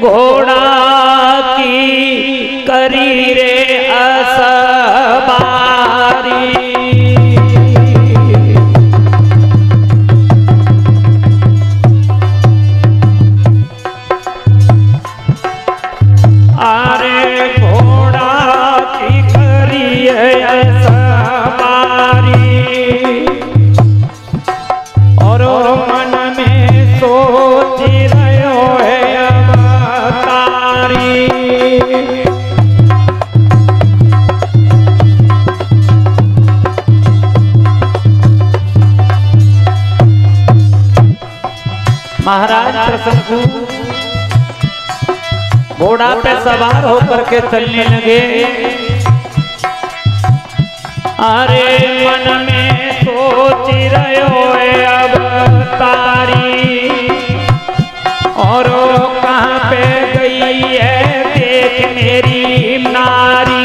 घोड़ा की करी रे असबारी। अरे घोड़ा की करी असबारी और मन में सोच रहो है अवतारी। महाराज त्रसंकु घोड़ा पे सवार होकर के चलने लगे। अरे मन में सोच रहो है अवतारी और कहाँ पे गई है देख मेरी नारी।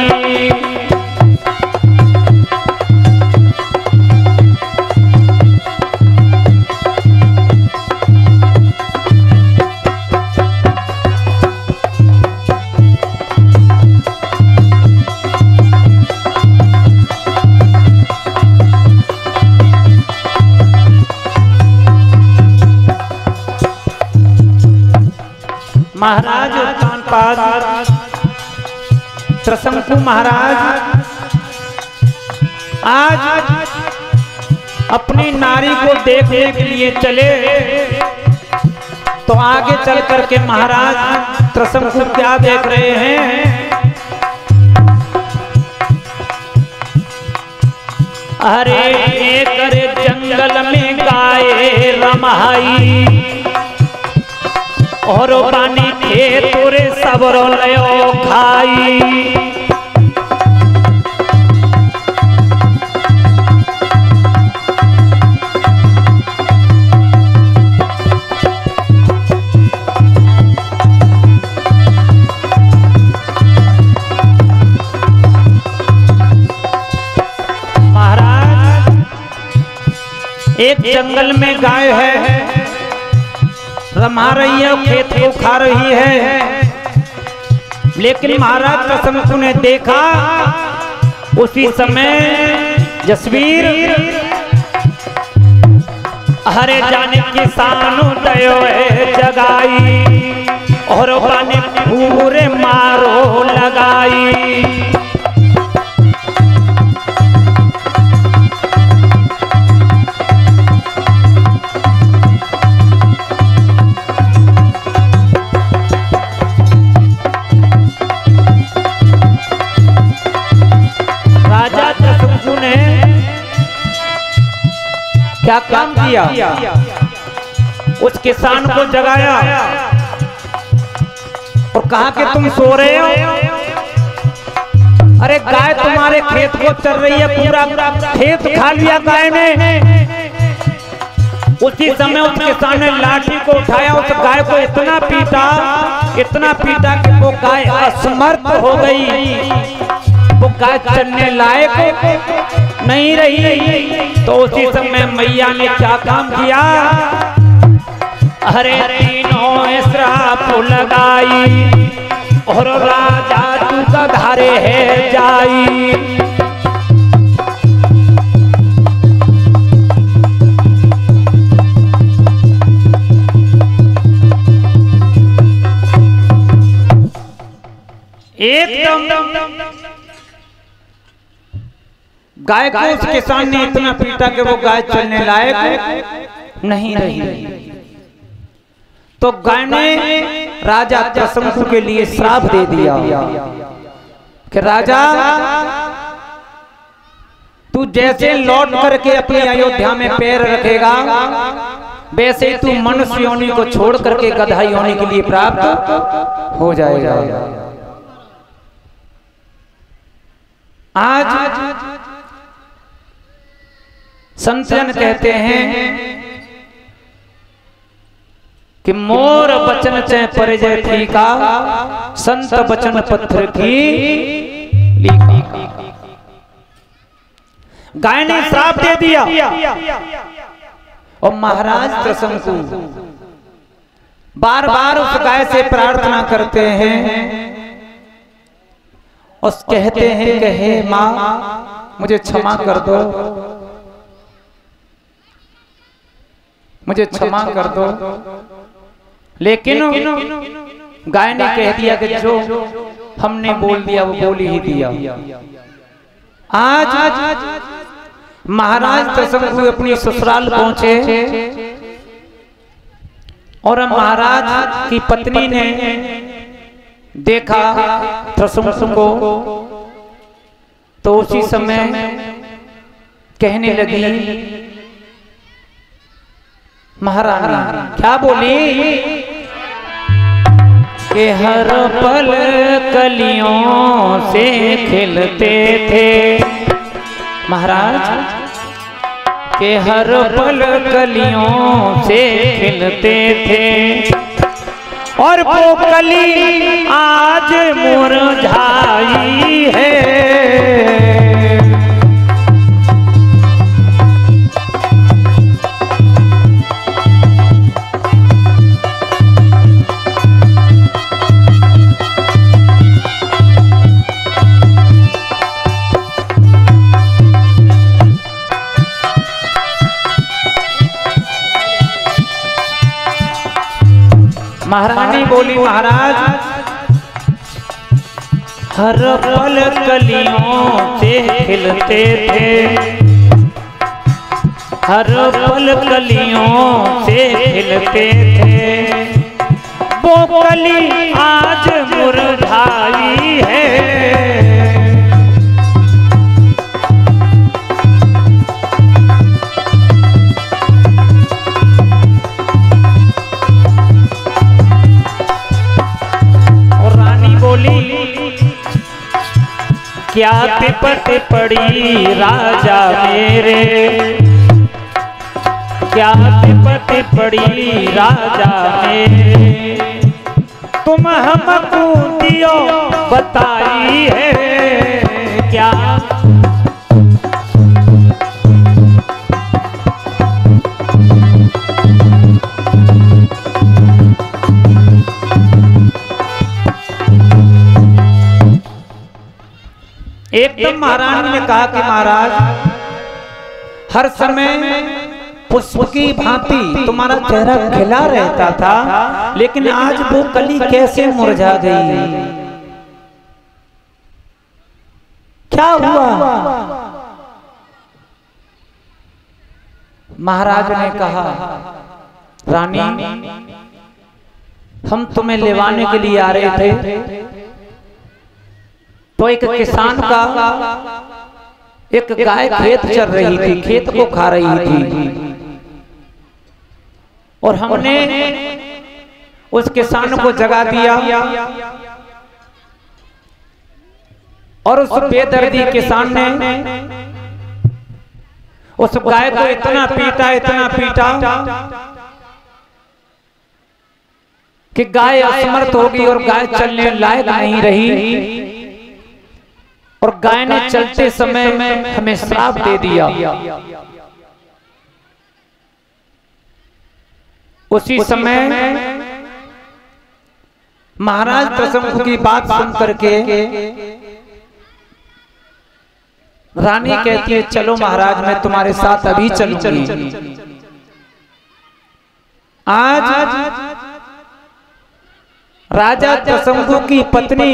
महाराज उत्तानपाद त्रसंकु महाराज आज अपनी नारी को देखने के लिए चले। तो आगे चल करके महाराज त्रसंकु क्या देख रहे हैं? अरे एक जंगल में गाय रमाई और पानी खेत रे सबरो लयो खाई। महाराज एक जंगल में गाय है, रमा रही है, खेत को खा रही है। लेकिन महाराज त्रसंकु ने देखा उसी समय जसवीर हरे जाने किसानों दयो जगाई और पानी पूरे मारो लगाई। क्या काम किया? उस किसान को जगाया और कहा कि तुम सो रहे हो। अरे गाय तुम्हारे खेत को चल रही है, पूरा खेत खा लिया गाय ने। उसी समय उस किसान ने लाठी को उठाया, उस गाय को इतना पीटा कि वो गाय असमर्थ हो गई। वो गाय चलने लायक नहीं रही। तो उसी समय मैया ने क्या काम किया? अरे तीनों श्राप लगाई और राजा तू गधारे है जाई। एकदम गाय को उस किसान ने इतना पीटा कि वो गाय चलने लायक नहीं रही। तो गाय ने राजा त्रसंकु के लिए श्राप दे दिया कि राजा तू जैसे लौट करके अपनी अयोध्या में पैर रखेगा वैसे ही तू मनुष्य योनि को छोड़ करके गधा योनि के लिए प्राप्त हो जाएगा। आज संतजन कहते हैं कि मोर बचन चै परिजय ठीका, संत बचन पत्थर की लीका। गाय ने श्राप दे दिया और महाराज त्रसंकु बार बार उस गाय से प्रार्थना करते हैं, उस कहते हैं कि हे माँ मुझे क्षमा कर दो, मुझे क्षमा कर दो। लेकिन गाय ने कह दिया कि जो हमने बोल दिया वो बोल ही दिया। आज महाराज त्रसंगु अपनी ससुराल पहुंचे और महाराज की पत्नी ने देखा त्रसंगु को, तो उसी समय कहने लगी, महारानी क्या बोली कि हर पल कलियों से खिलते थे, महाराज के हर पल कलियों से खिलते थे, और वो कली आज मुरझाई है। महारानी बोली, महाराज हर पल कलियों से खिलते थे, हर पल कलियों से खिलते थे, वो कली आज मुरझाई है। क्या विपत पड़ी राजा मेरे, क्या विपत पड़ी राजा मेरे, तुम हमको दियो बताई है क्या। एकदम महारानी ने कहा कि महाराज हर समय पुष्प की भांति तुम्हारा चेहरा खिला रहता था, लेकिन आज वो कली कैसे मुरझा गई, क्या हुआ। महाराज ने कहा, रानी हम तुम्हें लेवाने के लिए आ रहे थे, तो एक किसान का एक गाय खेत चर रही थी, खेत को खा रही थी, और हमने उस किसान को जगा दिया, और उस बेदर्दी किसान ने उस गाय को इतना पीटा, इतना पीटा कि गाय असमर्थ हो गई और गाय चलने लायक नहीं रही, और गाय ने चलते समय में हमें श्राप दे दिया। उसी समय महाराज त्रसंगु की बात सुन करके रानी कहती है, चलो महाराज मैं तुम्हारे साथ अभी चलूंगी। आज राजा त्रसंगु की पत्नी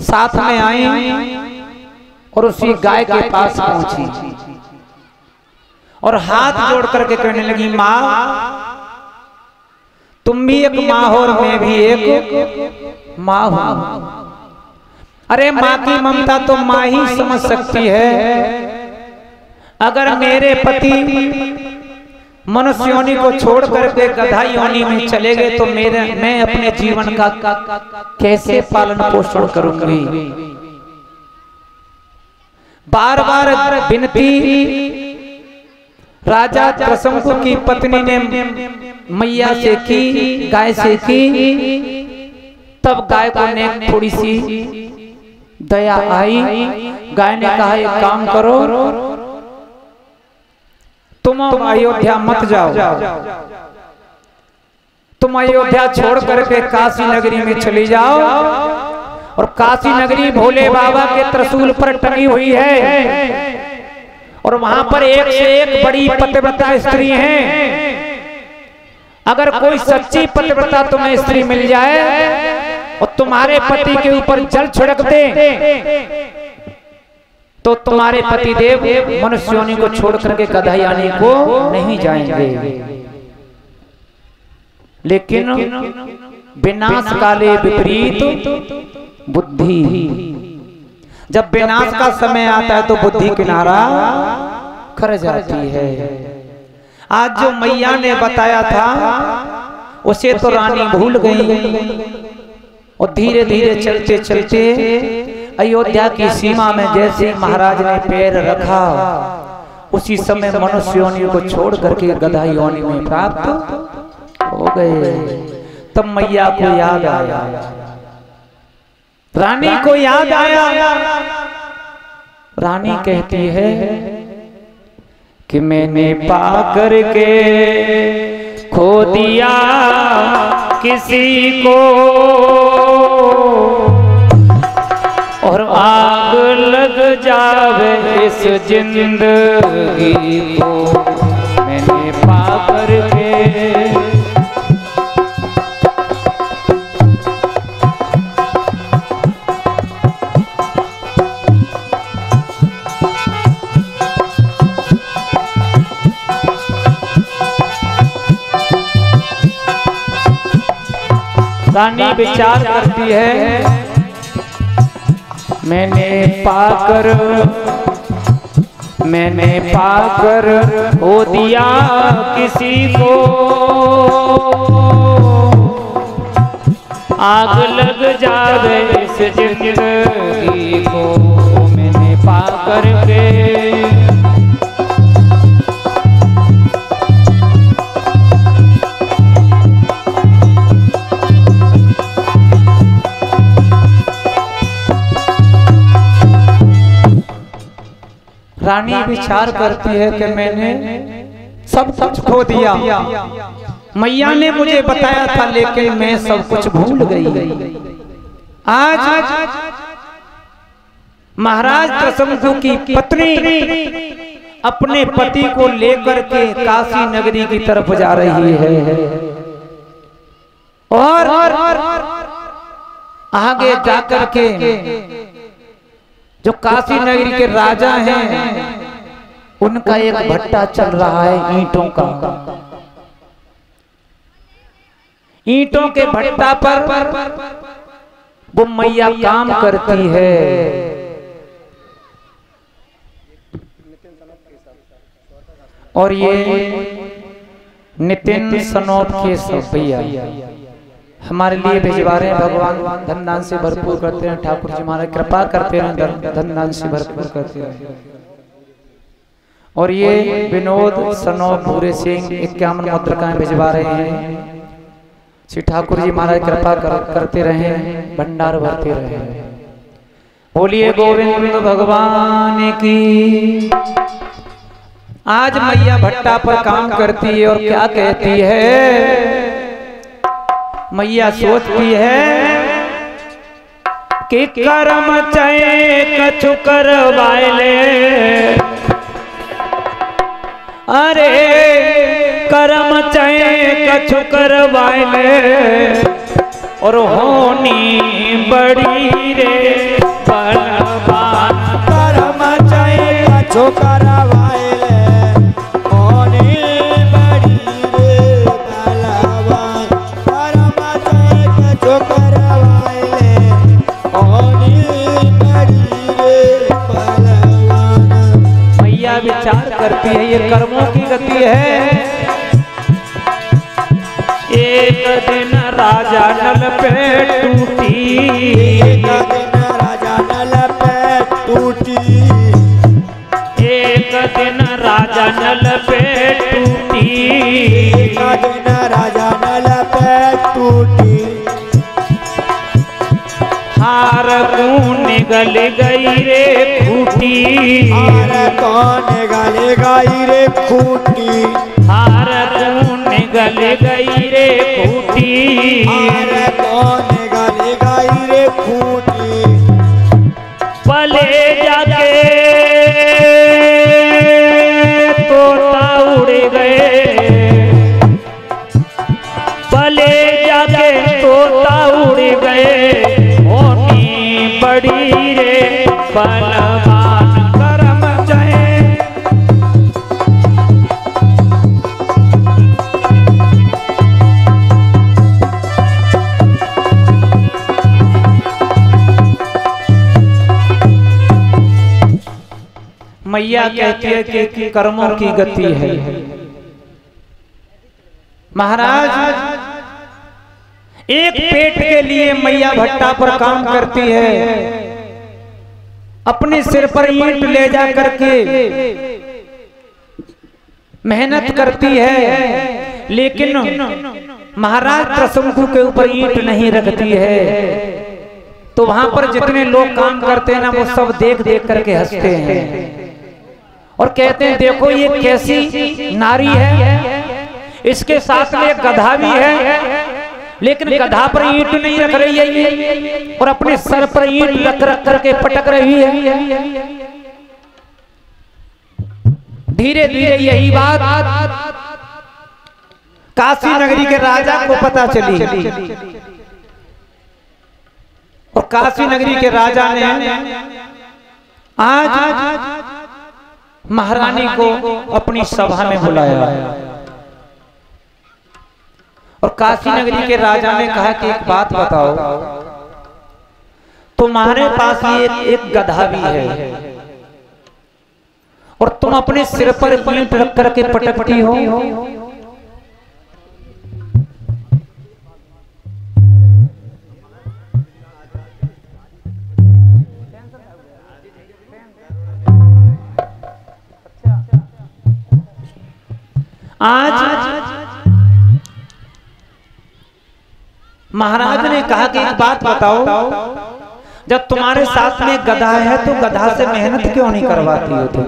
साथ में आई और उसी गाय के पास पहुंची और हाथ जोड़ करके कहने लगी, माँ तुम भी एक माँ हो और मैं भी एक माँ हूं। अरे माँ की ममता तो माँ ही समझ सकती है। अगर मेरे पति मनुष्य योनि को छोड़ करके गधा योनि में चले गए तो मैं अपने जीवन का कैसे पालन पोषण करूंगी। बार बार विनती राजा त्रसंगु की पत्नी ने मैया से की, गाय से की, तब गाय को ने थोड़ी सी दया आई। गाय ने कहा एक काम करो, तुम अयोध्या मत जाओ, तुम अयोध्या छोड़ करके काशी नगरी में चली जाओ, और काशी नगरी भोले बाबा के त्रिशूल पर टंगी हुई है, और वहां पर एक से एक बड़ी पतिव्रता स्त्री हैं। अगर कोई सच्ची पतिव्रता तुम्हें स्त्री मिल जाए और तुम्हारे पति के ऊपर जल छिड़क दे, तो तुम्हारे पति देव मनुष्य योनि को छोड़ करके गधाई आने को नहीं जाएंगे। लेकिन विनाश काले विपरीत बुद्धि, जब विनाश का समय आता है तो बुद्धि किनारा कर जाती है। आज जो मैया ने बताया था उसे तो रानी भूल गई, और धीरे धीरे चलते चलते अयोध्या की सीमा में जैसे महाराज ने पैर रखा, उसी समय मनुष्य योनि को छोड़ करके गधाई योनि में प्राप्त हो गए। तब मैया को याद आया, रानी को याद आया। रानी कहती है कि मैंने पा करके खो दिया किसी को, और आग लग जावे इस जिंदगी को, मैंने पा करके। रानी विचार करती है, मैंने पाकर हो दिया किसी को, आग लग जावे इस जिंदगी को, मैंने पाकर के। रानी विचार करती है कि मैंने सब कुछ खो दिया, मैया ने मुझे बताया था लेकिन मैं सब कुछ भूल गई। आज महाराज त्रिशंकु की पत्नी अपने पति को लेकर के काशी नगरी की तरफ जा रही है, और आगे जाकर के जो काशी नगरी के राजा हैं उनका एक भट्टा चल रहा है ईंटों का। ईंटों के भट्टा पर वो मैया काम करती है। और ये नितिन सनोप के सब भैया हमारे लिए भिजवा रहे हैं। भगवान धन दान से भरपूर करते हैं, ठाकुर जी महाराज कृपा करते हैं, धन दान से भरपूर करते हैं। और ये विनोद सनोप भूरे सिंह 51 मुद्रिकाएं भिजवा रहे हैं। श्री ठाकुर जी महाराज कृपा करते रहे, भंडार भरते रहे। बोलिए गोविंद भगवान की। आज मैया भट्टा पर काम करती है और क्या कहती है? मैया सोचती है कि कर्म चाहे कछु करवाए, अरे कर्म चाहे कछु करवाए, और होनी बड़ी रे बलवान। कर्म चाहे कछु करवाए, विचार करती है ये कर्मों की गति है। एक दिन राजा नल पे टूटी, एक दिन राजा नल पे टूटी, एक दिन राजा नल पे टूटी, एक दिन राजा नल पे टूटी। हार कौन निगल गई रे खूटी, हार कौन निगल गई रे खूटी, हार कौन गल गई रे खूटी, अरे कौन गल गई रे खूटी, पले जाके तोता उड़ गए, पले जाके तोता उड़ गए, होनी बड़ी रे बलवान करम जाए। मैया कहती है कि कर्मों की गति है। महाराज एक पेट के लिए मैया भट्टा पर काम करती है, अपने सिर पर ईंट ले जा करके मेहनत करती है, लेकिन महाराज त्रसंकु के ऊपर ईंट नहीं रखती है। तो वहां पर जितने लोग काम करते हैं ना, वो सब देख देख करके हंसते हैं और कहते हैं देखो ये कैसी नारी है, इसके साथ में एक गधा भी है, लेकिन गधा पर ईंट नहीं रख रही है ये, और अपने सर पर ईंट रख रख करके पटक रही है। धीरे धीरे यही बात काशी नगरी के राजा को पता चली, और काशी नगरी के राजा ने आज महारानी को अपनी सभा में बुलाया, और काशी नगरी के राजा ने कहा कि एक बात बताओ, तुम्हारे पास ये एक गधा भी है और तुम अपने सिर पर ईंट रख करके पटकती हो, आज महाराज ने कहा कि एक बात बताओ, जब तुम्हारे साथ में गधा है तो गधा से मेहनत क्यों नहीं करवाती हो तुम?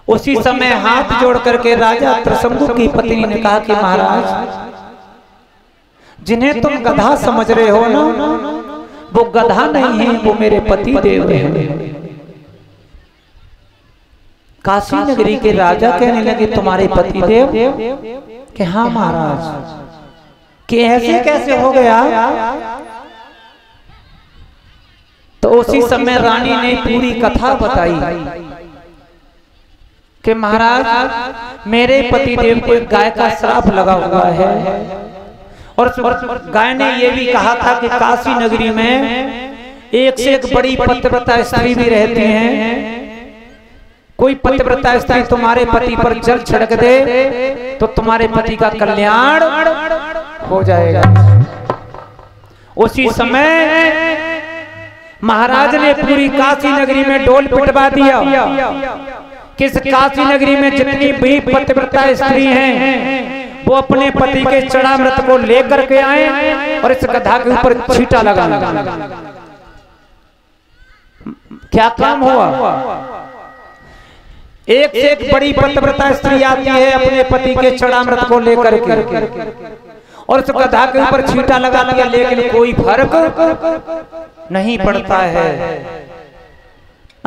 उसी समय हाथ जोड़ करके राजा त्रसंकु की पत्नी ने कहा कि महाराज, जिन्हें तुम गधा समझ रहे हो ना, वो गधा नहीं है, वो मेरे पति देव हैं। काशी नगरी के राजा कहने लगे तुम्हारे पति देव? कि हाँ महाराज। कि ऐसे कैसे हो गया? तो उसी समय रानी ने पूरी कथा बताई कि महाराज मेरे पति देव को एक गाय का श्राप लगा हुआ है, और गाय ने यह भी कहा था कि काशी नगरी में एक से एक बड़ी पतिव्रता स्त्री भी रहती हैं, कोई पतिव्रता स्त्री तुम्हारे पति पर जल छिड़क दे तो तुम्हारे पति का कल्याण हो जाएगा। उसी समय महाराज ने पूरी काशी नगरी में डोल पिटवा दिया। किस काशी नगरी में जितनी भी पतिव्रता स्त्री हैं, वो अपने पति के चढ़ामृत को लेकर के आए और इस गधा के ऊपर छींटा लगा। क्या काम हुआ? एक से एक बड़ी पतिव्रता स्त्री आती है अपने पति के चढ़ामृत को लेकर के, और उस गधा के ऊपर छींटा लगा दिया, लेकिन कोई फर्क नहीं पड़ता है।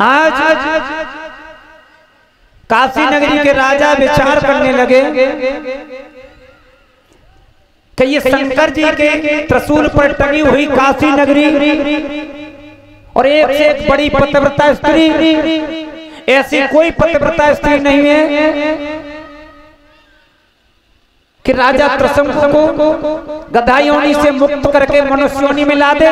आज काशी नगरी के राजा विचार करने लगे कि ये शंकर जी के त्रिशूल पर टंगी हुई काशी नगरी और एक से एक बड़ी पतिव्रता स्त्री, ऐसी कोई पतिव्रता स्त्री नहीं है कि राजा त्रसंकु को गधा योनि से मुक्त करके मनुष्य योनि में ला दे।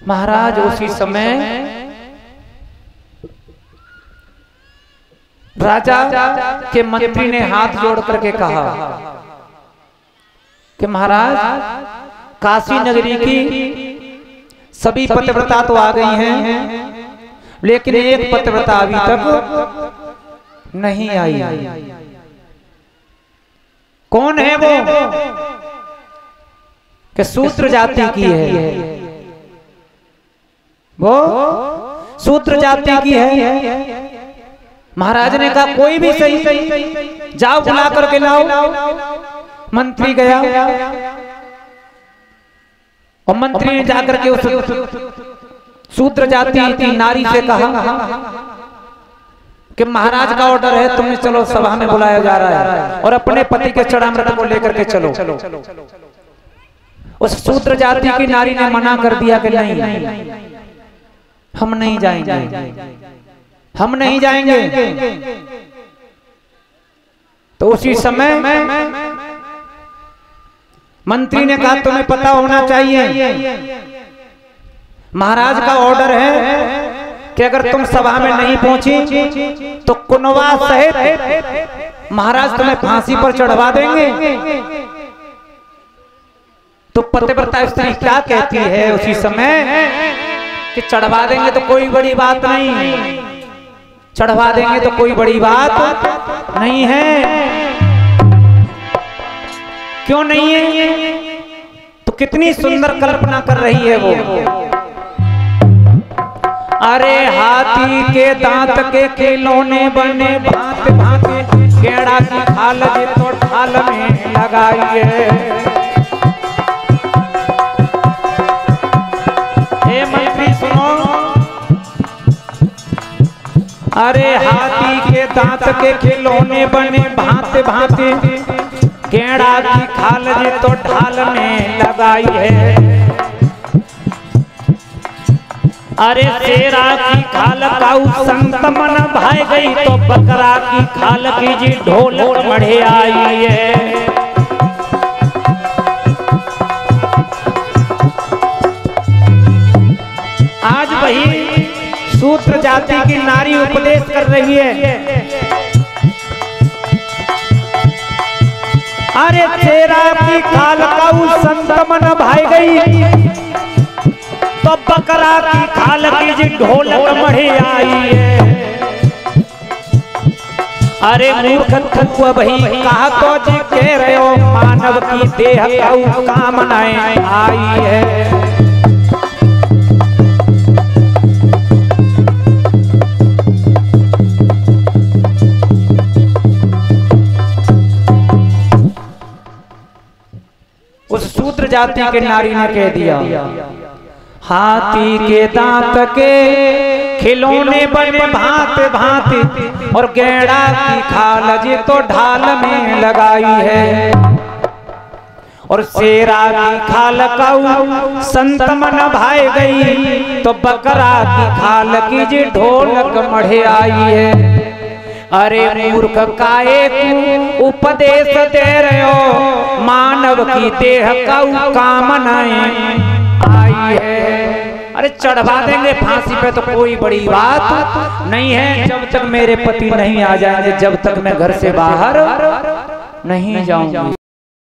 महाराज उसी समय राजा के मंत्री ने हाथ जोड़ करके कहा कि महाराज काशी नगरी की सभी पतिव्रता तो आ गई हैं, लेकिन एक पतिव्रता अभी तक नहीं आई। कौन है वो? कि शूद्र जाति की है, वो शूद्र जाति की है। महाराज ने कहा कोई भी सही, जाओ बुला करके लाओ। मंत्री गया और मंत्री ने जाकर के उस शूद्र जाति की नारी से कहा कि महाराज का ऑर्डर है, तुम्हें चलो सभा में बुलाया जा रहा है और अपने पति के चढ़ामृत को लेकर के चलो। उस शूद्र जाति की नारी ने मना कर दिया कि नहीं, हम नहीं जाएंगे, हम नहीं जाएंगे। तो उसी समय मंत्री ने कहा तुम्हें पता होना चाहिए, महाराज का ऑर्डर है कि अगर तुम सभा में नहीं पहुंची तो कुनवा सहित महाराज तुम्हें फांसी पर चढ़वा देंगे। तो पतिव्रता स्त्री क्या कहती है उसी समय कि चढ़वा देंगे तो कोई बड़ी बात नहीं, चढ़वा देंगे तो कोई बड़ी बात नहीं है। क्यों नहीं है? तो कितनी सुंदर कल्पना कर रही है वो। अरे हाथी के दांत के खिलौने बने भांति भांति, गेड़ा की खाल तो ढाल में लगाइए। हे मंत्री सुनो, अरे हाथी के दांत के खिलौने बने भांति भांति, गेड़ा की खाल तो ढाल में लगाई है। अरे शेरा की खाल काऊ संत मन भाई गई, तो बकरा की खाल की जी ढोलक मढ़े आई है। आज वही शूद्र जाति की नारी उपदेश कर रही है। अरे शेरा की खाल काऊ संत मन भाई गई, तो बकरा की खाल की जी ढोलक मढ़े आई है। अरे मूर्ख थकुआ भाई कहा तो जी कह रहे हो, मानव की देह काऊ कामनाएं आई है। उस शूद्र जाति के नारी ने कह दिया, हाथी के दांत के खिलौने बने भांति भांति, और गेड़ा की खाल जी तो ढाल में लगाई है। और शेरा की खाल काऊ संत मन भाई गई, तो बकरा की खाल की जी ढोलक मढ़े आई है। अरे मूर्ख काहे को उपदेश दे रहे हो, मानव की देह काऊ कामनाएं आई है। अरे चढ़वा देंगे फांसी पे तो कोई बड़ी बात नहीं है, जब तक मेरे पति नहीं आ जाएंगे, जब तक मैं घर से बाहर नहीं जाऊंगी।